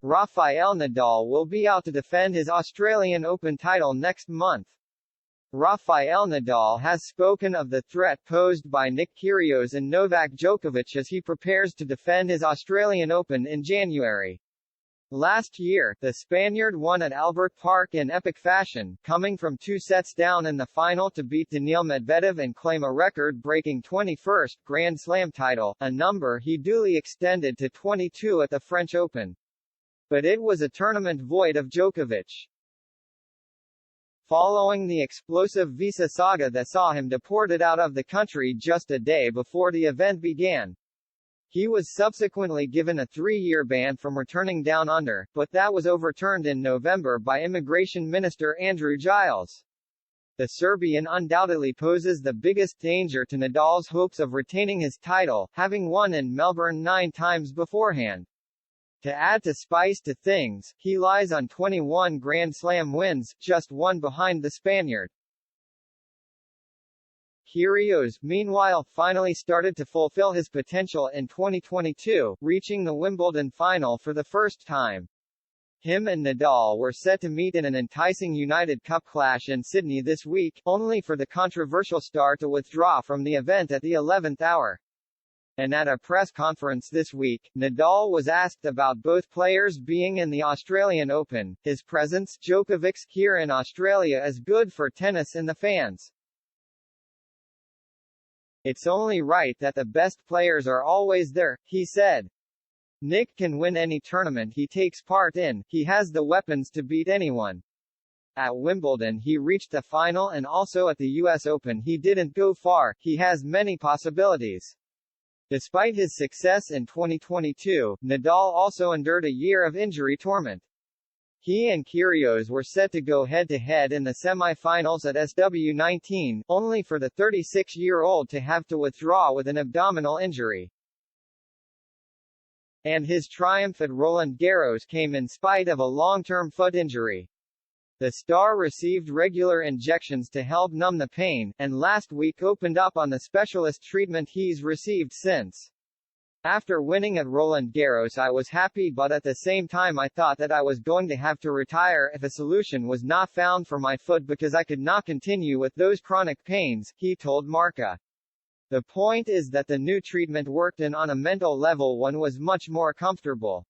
Rafael Nadal will be out to defend his Australian Open title next month. Rafael Nadal has spoken of the threat posed by Kyrgios and Novak Djokovic as he prepares to defend his Australian Open in January. Last year, the Spaniard won at Albert Park in epic fashion, coming from 2 sets down in the final to beat Daniil Medvedev and claim a record-breaking 21st Grand Slam title, a number he duly extended to 22 at the French Open. But it was a tournament void of Djokovic. Following the explosive visa saga that saw him deported out of the country just a day before the event began. He was subsequently given a 3-year ban from returning down under, but that was overturned in November by Immigration Minister Andrew Giles. The Serbian undoubtedly poses the biggest danger to Nadal's hopes of retaining his title, having won in Melbourne 9 times beforehand. To add to spice to things, he lies on 21 Grand Slam wins, just 1 behind the Spaniard. Kyrgios, meanwhile, finally started to fulfill his potential in 2022, reaching the Wimbledon final for the first time. Him and Nadal were set to meet in an enticing United Cup clash in Sydney this week, only for the controversial star to withdraw from the event at the 11th hour. And at a press conference this week, Nadal was asked about both players being in the Australian Open. His presence, Djokovic's here in Australia, is good for tennis and the fans. It's only right that the best players are always there, he said. Nick can win any tournament he takes part in, he has the weapons to beat anyone. At Wimbledon he reached the final, and also at the US Open he didn't go far, he has many possibilities. Despite his success in 2022, Nadal also endured a year of injury torment. He and Kyrgios were set to go head-to-head in the semi-finals at SW19, only for the 36-year-old to have to withdraw with an abdominal injury. And his triumph at Roland Garros came in spite of a long-term foot injury. The star received regular injections to help numb the pain, and last week opened up on the specialist treatment he's received since. After winning at Roland Garros I was happy, but at the same time I thought that I was going to have to retire if a solution was not found for my foot because I could not continue with those chronic pains, he told Marca. The point is that the new treatment worked, and on a mental level one was much more comfortable.